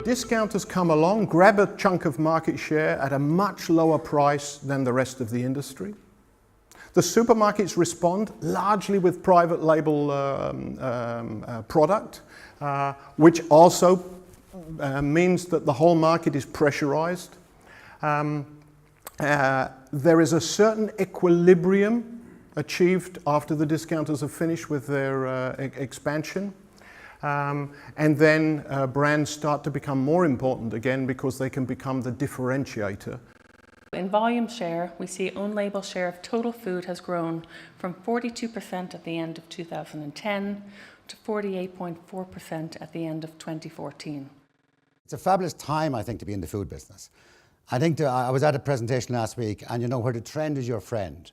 Discounters come along, grab a chunk of market share at a much lower price than the rest of the industry. The supermarkets respond largely with private label product, which also means that the whole market is pressurized. There is a certain equilibrium achieved after the discounters have finished with their expansion. And then brands start to become more important again because they can become the differentiator. In volume share, we see own label share of total food has grown from 42% at the end of 2010 to 48.4% at the end of 2014. It's a fabulous time, I think, to be in the food business. I think I was at a presentation last week, and you know, where the trend is your friend.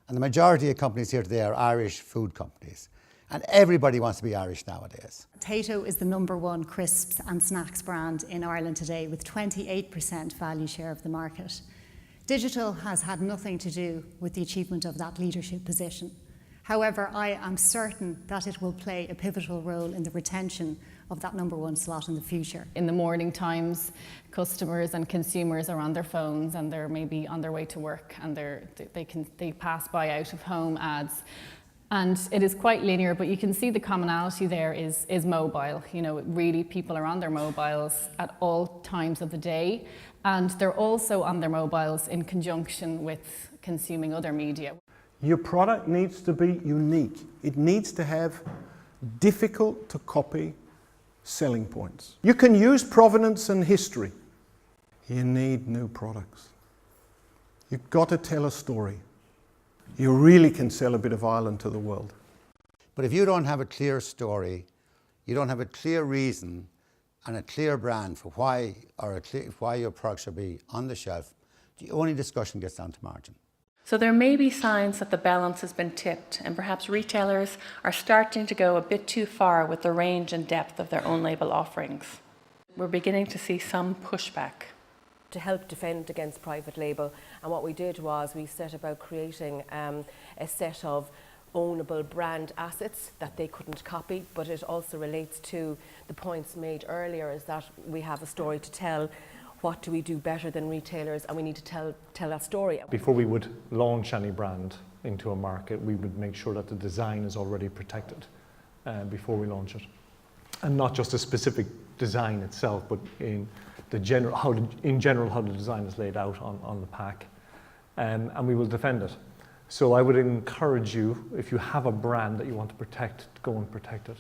And the majority of companies here today are Irish food companies. And everybody wants to be Irish nowadays. Tayto is the #1 crisps and snacks brand in Ireland today with 28% value share of the market. Digital has had nothing to do with the achievement of that leadership position. However, I am certain that it will play a pivotal role in the retention of that #1 slot in the future. In the morning times, customers and consumers are on their phones and they're maybe on their way to work and they pass by out of home ads. And it is quite linear, but you can see the commonality there is mobile. You know, really people are on their mobiles at all times of the day, and they're also on their mobiles in conjunction with consuming other media. Your product needs to be unique. It needs to have difficult to copy selling points. You can use provenance and history. You need new products. You've got to tell a story. You really can sell a bit of Ireland to the world. But if you don't have a clear story, you don't have a clear reason and a clear brand for why your products should be on the shelf, the only discussion gets down to margin. So there may be signs that the balance has been tipped, and perhaps retailers are starting to go a bit too far with the range and depth of their own label offerings. We're beginning to see some pushback. To help defend against private label, and what we did was we set about creating a set of ownable brand assets that they couldn't copy, but it also relates to the points made earlier, is that we have a story to tell. What do we do better than retailers, and we need to tell that story. Before we would launch any brand into a market, we would make sure that the design is already protected before we launch it, and not just a specific design itself, but in general how the design is laid out on the pack, and we will defend it. So I would encourage you, if you have a brand that you want to protect, to go and protect it.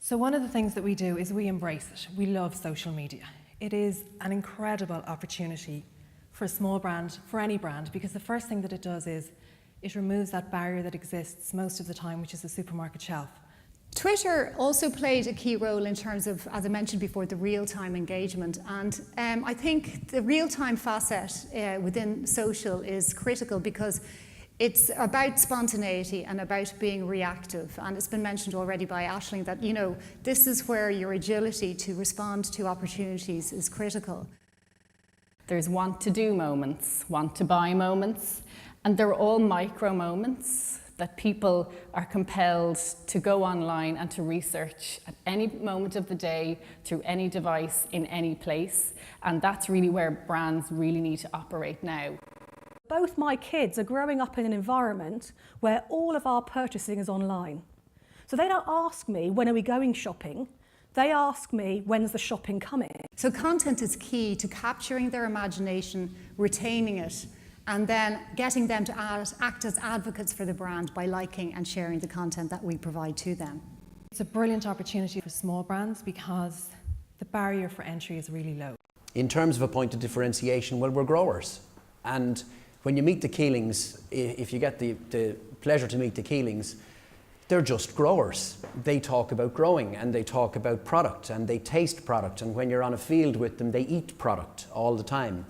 So one of the things that we do is we embrace it. We love social media. It is an incredible opportunity for a small brand, for any brand, because the first thing that it does is it removes that barrier that exists most of the time, which is the supermarket shelf. Twitter also played a key role in terms of, as I mentioned before, the real-time engagement. And I think the real-time facet within social is critical because it's about spontaneity and about being reactive. And it's been mentioned already by Aisling that, you know, this is where your agility to respond to opportunities is critical. There's want to do moments, want to buy moments, and they're all micro moments that people are compelled to go online and to research at any moment of the day, through any device, in any place. And that's really where brands really need to operate now. Both my kids are growing up in an environment where all of our purchasing is online. So they don't ask me, when are we going shopping? They ask me, when's the shopping coming? So content is key to capturing their imagination, retaining it, and then getting them to act as advocates for the brand by liking and sharing the content that we provide to them. It's a brilliant opportunity for small brands because the barrier for entry is really low. In terms of a point of differentiation, well, we're growers. And when you meet the Keelings, if you get the pleasure to meet the Keelings, they're just growers. They talk about growing, and they talk about product, and they taste product, and when you're on a field with them, they eat product all the time.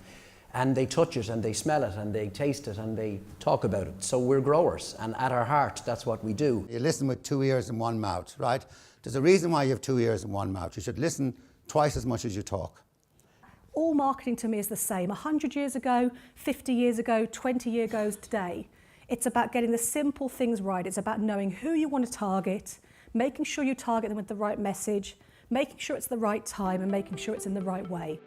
And they touch it, and they smell it, and they taste it, and they talk about it. So we're growers, and at our heart, that's what we do. You listen with 2 ears and 1 mouth, right? There's a reason why you have 2 ears and 1 mouth. You should listen twice as much as you talk. All marketing to me is the same. 100 years ago, 50 years ago, 20 years ago, today. It's about getting the simple things right. It's about knowing who you want to target, making sure you target them with the right message, making sure it's the right time and making sure it's in the right way.